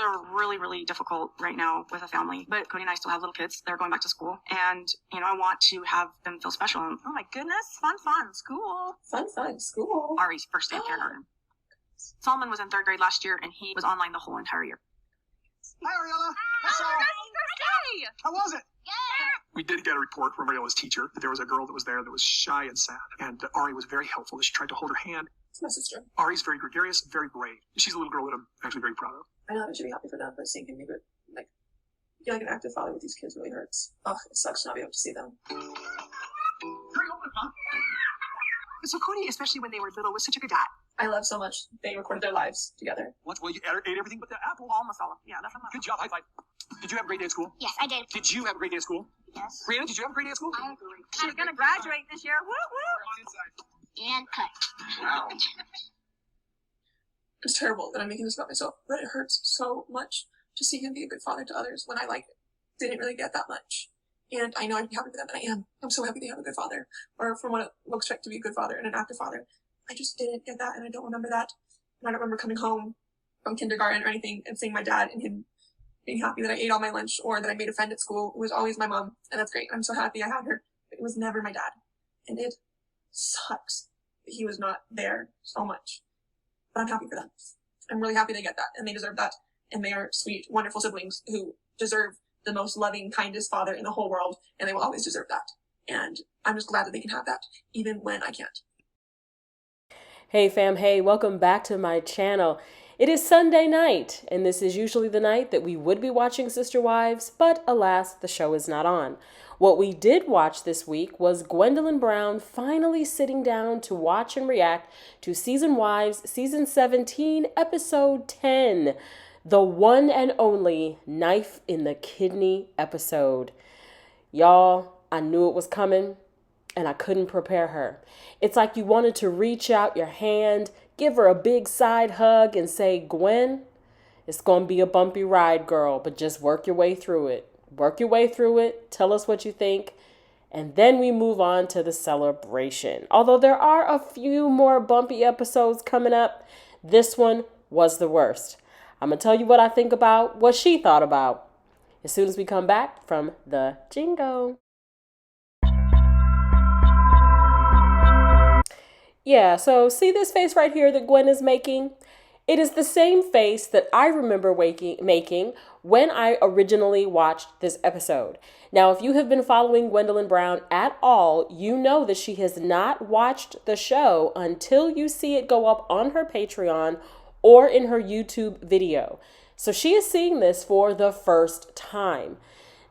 are really, really difficult right now with a family, but Cody and I still have little kids that are going back to school, and I want to have them feel special. And, oh my goodness, fun, school. Fun, school. Ari's first day of kindergarten. Solomon was in 3rd grade last year, and he was online the whole entire year. Hi, Ariella. Hey! How was it? We did get a report from Ariola's teacher that there was a girl that was there that was shy and sad, and Ari was very helpful. She tried to hold her hand. It's my sister. Ari's very gregarious, very brave. She's a little girl that I'm actually very proud of. I know I should be happy for them, but seeing him be good, like, feel like an active father with these kids really hurts. Ugh, it sucks to not be able to see them. Very open, huh? So Cody, especially when they were little, was such a good dad. I love so much. They recorded their lives together. What? Well, you ate everything but the apple. Almost all of them. Yeah, that's enough. Good job. High five. Did you have a great day at school? Yes, I did. Did you have a great day at school? Yes. Brianna, did you have a great day at school? I agree. She's gonna graduate this year. Woo woo! And cut. Wow. It's terrible that I'm making this about myself, but it hurts so much to see him be a good father to others when I, didn't really get that much. And I know I'd be happy for them, and I am. I'm so happy they have a good father, or from what it looks like to be a good father and an active father. I just didn't get that, and I don't remember that. And I don't remember coming home from kindergarten or anything and seeing my dad and him being happy that I ate all my lunch or that I made a friend at school. It was always my mom, and that's great. I'm so happy I had her, but it was never my dad. And it sucks that he was not there so much. But I'm happy for them. I'm really happy they get that, and they deserve that. And they are sweet, wonderful siblings who deserve the most loving, kindest father in the whole world, and they will always deserve that. And I'm just glad that they can have that, even when I can't. Hey fam, hey, welcome back to my channel. It is Sunday night, and this is usually the night that we would be watching Sister Wives, but alas, the show is not on. What we did watch this week was Gwendolyn Brown finally sitting down to watch and react to Season Wives, Season 17, Episode 10, the one and only Knife in the Kidney episode. Y'all, I knew it was coming, and I couldn't prepare her. It's like you wanted to reach out your hand, give her a big side hug, and say, Gwen, it's going to be a bumpy ride, girl, but just work your way through it. Work your way through it. Tell us what you think. And then we move on to the celebration. Although there are a few more bumpy episodes coming up, this one was the worst. I'm going to tell you what I think about what she thought about as soon as we come back from the jingo. Yeah, so see this face right here that Gwen is making? It is the same face that I remember making when I originally watched this episode. Now, if you have been following Gwendolyn Brown at all, you know that she has not watched the show until you see it go up on her Patreon or in her YouTube video. So she is seeing this for the first time.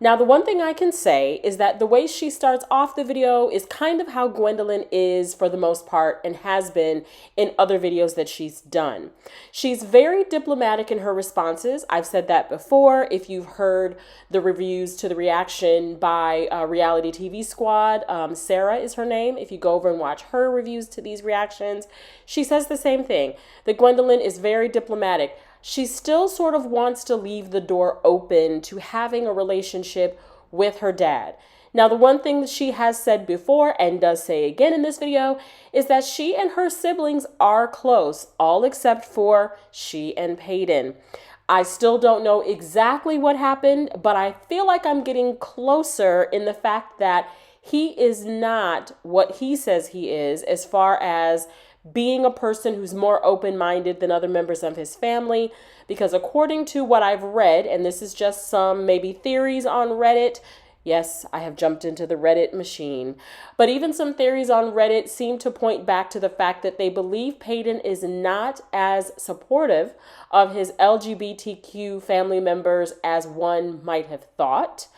Now, the one thing I can say is that the way she starts off the video is kind of how Gwendolyn is for the most part and has been in other videos that she's done. She's very diplomatic in her responses. I've said that before. If you've heard the reviews to the reaction by Reality TV Squad, Sarah is her name. If you go over and watch her reviews to these reactions, she says the same thing, that Gwendolyn is very diplomatic. She still sort of wants to leave the door open to having a relationship with her dad. Now, the one thing that she has said before and does say again in this video is that she and her siblings are close, all except for she and Peyton. I still don't know exactly what happened, but I feel like I'm getting closer in the fact that he is not what he says he is as far as being a person who's more open-minded than other members of his family, because according to what I've read, and this is just some maybe theories on Reddit, yes, I have jumped into the Reddit machine, but even some theories on Reddit seem to point back to the fact that they believe Peyton is not as supportive of his LGBTQ family members as one might have thought.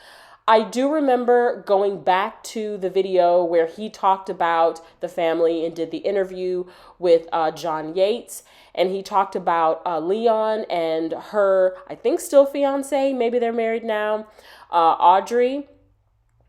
I do remember going back to the video where he talked about the family and did the interview with John Yates, and he talked about Leon and her, I think still fiance, maybe they're married now, Audrey,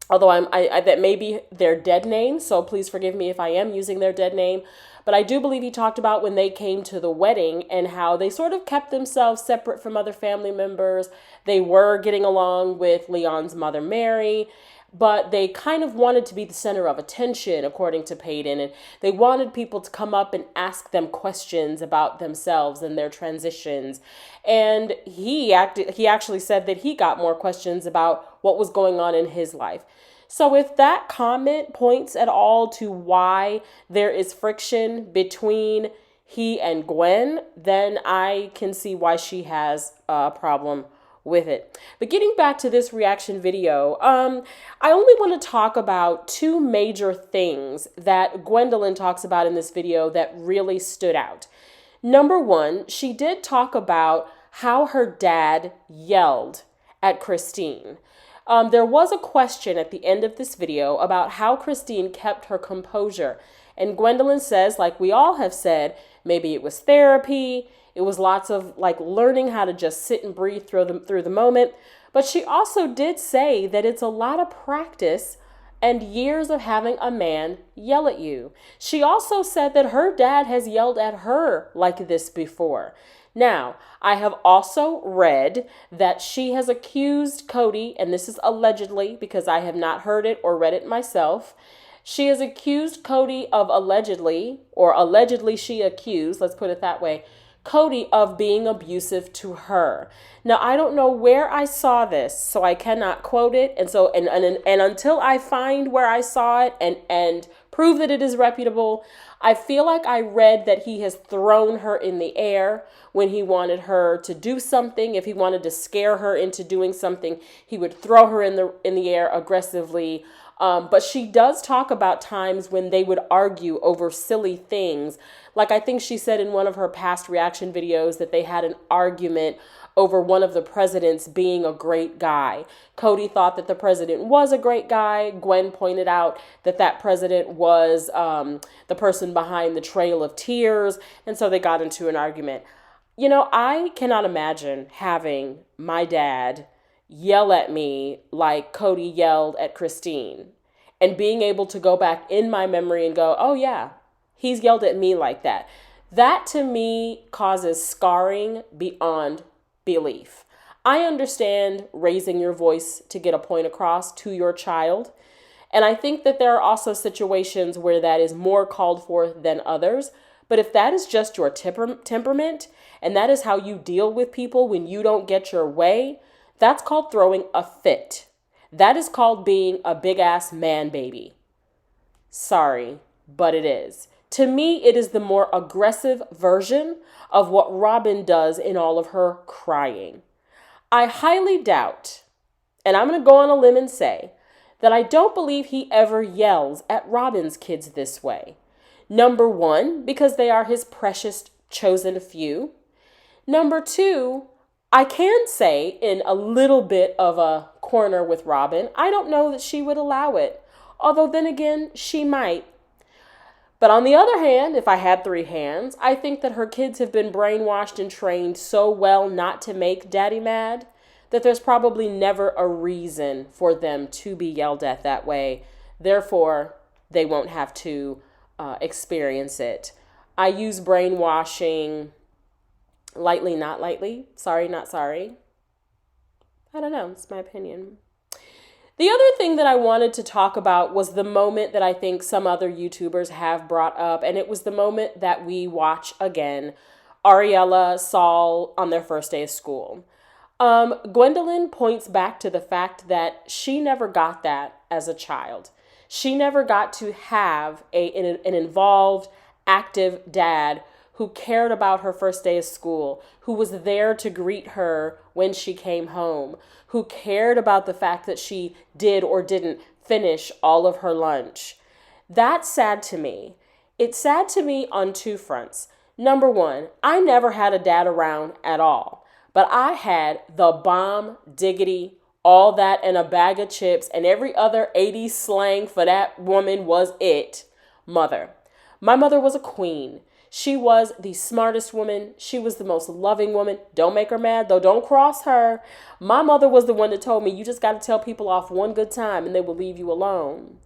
although that may be their dead name, so please forgive me if I am using their dead name. But I do believe he talked about when they came to the wedding and how they sort of kept themselves separate from other family members. They were getting along with Leon's mother, Mary, but they kind of wanted to be the center of attention, according to Peyton, and they wanted people to come up and ask them questions about themselves and their transitions. And he actually said that he got more questions about what was going on in his life. So if that comment points at all to why there is friction between he and Gwen, then I can see why she has a problem with it. But getting back to this reaction video, I only want to talk about two major things that Gwendolyn talks about in this video that really stood out. Number one, she did talk about how her dad yelled at Christine. There was a question at the end of this video about how Christine kept her composure. And Gwendolyn says, like we all have said, maybe it was therapy. It was lots of like learning how to just sit and breathe through the moment. But she also did say that it's a lot of practice and years of having a man yell at you. She also said that her dad has yelled at her like this before. Now, I have also read that she has accused Cody, and this is allegedly because I have not heard it or read it myself. She has accused Cody of allegedly she accused, let's put it that way, Cody of being abusive to her. Now, I don't know where I saw this, so I cannot quote it. And until I find where I saw it and prove that it is reputable, I feel like I read that he has thrown her in the air when he wanted her to do something. If he wanted to scare her into doing something, he would throw her in the air aggressively. But she does talk about times when they would argue over silly things. Like I think she said in one of her past reaction videos that they had an argument over one of the presidents being a great guy. Cody thought that the president was a great guy. Gwen pointed out that that president was the person behind the Trail of Tears. And so they got into an argument. You know, I cannot imagine having my dad yell at me like Cody yelled at Christine and being able to go back in my memory and go, oh yeah, he's yelled at me like that. That to me causes scarring beyond belief. I understand raising your voice to get a point across to your child. And I think that there are also situations where that is more called for than others. But if that is just your temperament and that is how you deal with people when you don't get your way, that's called throwing a fit. That is called being a big ass man baby. Sorry, but it is. To me, it is the more aggressive version of what Robin does in all of her crying. I highly doubt, and I'm going to go on a limb and say, that I don't believe he ever yells at Robin's kids this way. Number one, because they are his precious chosen few. Number two, I can say in a little bit of a corner with Robin, I don't know that she would allow it. Although then again, she might. But on the other hand, if I had three hands, I think that her kids have been brainwashed and trained so well not to make daddy mad that there's probably never a reason for them to be yelled at that way. Therefore, they won't have to experience it. I use brainwashing lightly, not lightly. Sorry, not sorry. I don't know. It's my opinion. The other thing that I wanted to talk about was the moment that I think some other YouTubers have brought up, and it was the moment that we watch again, Ariella, Saul on their first day of school. Gwendolyn points back to the fact that she never got that as a child. She never got to have an involved, active dad who cared about her first day of school, who was there to greet her when she came home, who cared about the fact that she did or didn't finish all of her lunch. That's sad to me. It's sad to me on two fronts. Number one, I never had a dad around at all, but I had the bomb diggity, all that and a bag of chips and every other 80s slang for that woman was it, mother. My mother was a queen. She was the smartest woman. She was the most loving woman. Don't make her mad, though. Don't cross her. My mother was the one that told me, you just got to tell people off one good time and they will leave you alone.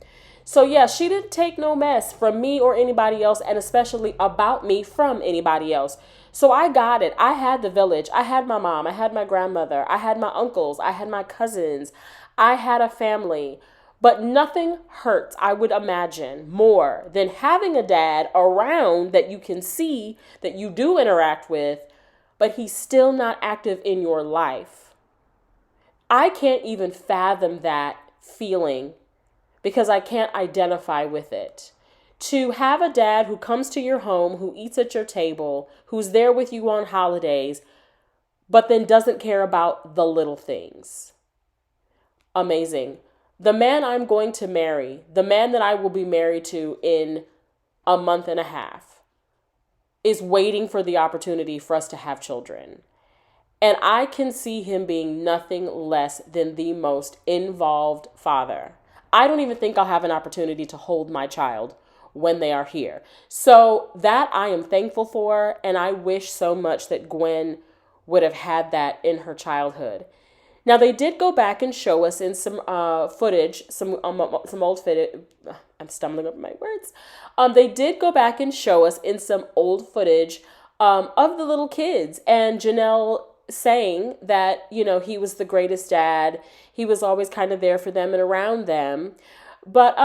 So yeah, she didn't take no mess from me or anybody else, and especially about me from anybody else. So I got it. I had the village. I had my mom. I had my grandmother. I had my uncles. I had my cousins. I had a family. But nothing hurts, I would imagine, more than having a dad around that you can see, that you do interact with, but he's still not active in your life. I can't even fathom that feeling because I can't identify with it. To have a dad who comes to your home, who eats at your table, who's there with you on holidays, but then doesn't care about the little things. Amazing. The man I'm going to marry, the man that I will be married to in a month and a half, is waiting for the opportunity for us to have children. And I can see him being nothing less than the most involved father. I don't even think I'll have an opportunity to hold my child when they are here. So that I am thankful for, and I wish so much that Gwen would have had that in her childhood. Now, they did go back and show us in some footage, some old footage. I'm stumbling over my words. They did go back and show us in some old footage of the little kids, and Janelle saying that, you know, he was the greatest dad. He was always kind of there for them and around them. But,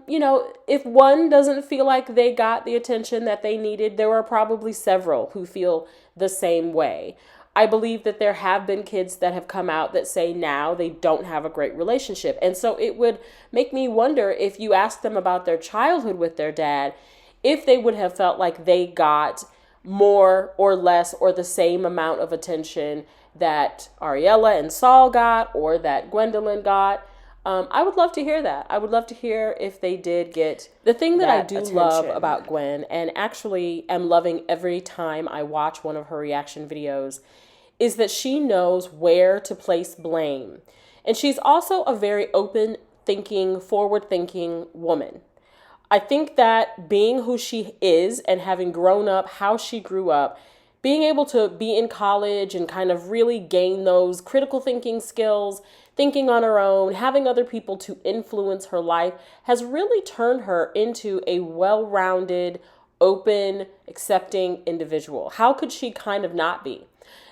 you know, if one doesn't feel like they got the attention that they needed, there are probably several who feel the same way. I believe that there have been kids that have come out that say now they don't have a great relationship. And so it would make me wonder, if you ask them about their childhood with their dad, if they would have felt like they got more or less or the same amount of attention that Ariella and Saul got, or that Gwendolyn got. I would love to hear that. I would love to hear if they did get the thing that I do attention. Love about Gwen, and actually am loving every time I watch one of her reaction videos, is that she knows where to place blame. And she's also a very open thinking, forward thinking woman. I think that being who she is and having grown up how she grew up, being able to be in college and kind of really gain those critical thinking skills, thinking on her own, having other people to influence her life, has really turned her into a well-rounded, open, accepting individual. How could she kind of not be?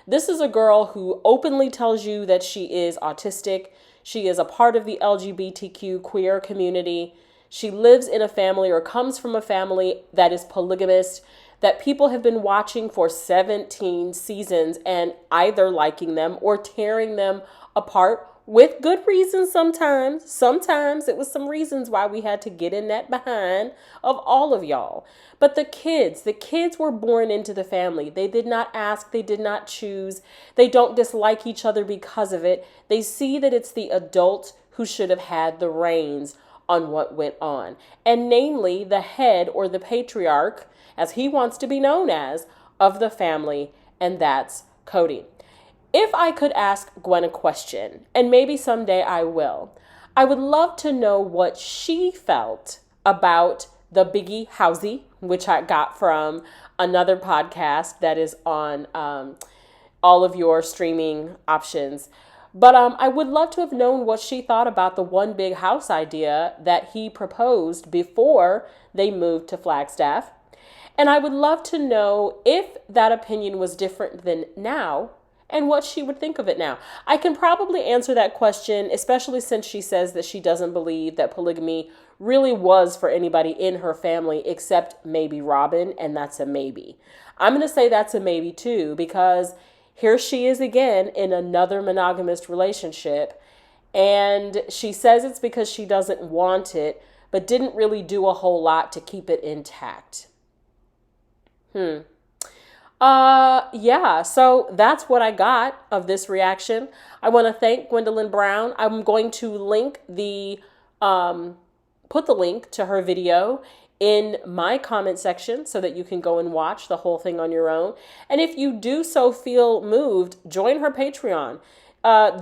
This is a girl who openly tells you that she is autistic. She is a part of the LGBTQ queer community. She lives in a family, or comes from a family, that is polygamous, that people have been watching for 17 seasons and either liking them or tearing them apart, with good reasons sometimes. Sometimes it was some reasons why we had to get in that behind of all of y'all. But the kids were born into the family. They did not ask, they did not choose. They don't dislike each other because of it. They see that it's the adults who should have had the reins on what went on. And namely, the head, or the patriarch, as he wants to be known as, of the family, and that's Cody. If I could ask Gwen a question, and maybe someday I will, I would love to know what she felt about the Biggie Housey, which I got from another podcast that is on all of your streaming options. But I would love to have known what she thought about the one big house idea that he proposed before they moved to Flagstaff. And I would love to know if that opinion was different than now, and what she would think of it now. I can probably answer that question, especially since she says that she doesn't believe that polygamy really was for anybody in her family except maybe Robin, and that's a maybe. I'm going to say that's a maybe too, because here she is again in another monogamous relationship, and she says it's because she doesn't want it, but didn't really do a whole lot to keep it intact. Yeah, so that's what I got of this reaction. I want to thank Gwendolyn Brown. I'm going to link put the link to her video in my comment section so that you can go and watch the whole thing on your own. And if you do so feel moved, join her Patreon.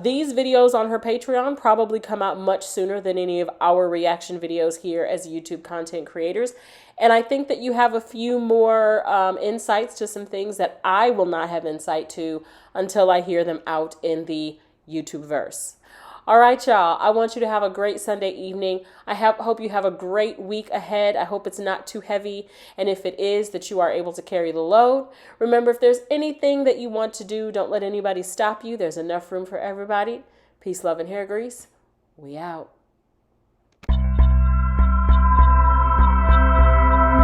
These videos on her Patreon probably come out much sooner than any of our reaction videos here as YouTube content creators. And I think that you have a few more insights to some things that I will not have insight to until I hear them out in the YouTube verse. All right, y'all. I want you to have a great Sunday evening. I hope you have a great week ahead. I hope it's not too heavy. And if it is, that you are able to carry the load. Remember, if there's anything that you want to do, don't let anybody stop you. There's enough room for everybody. Peace, love, and hair grease. We out.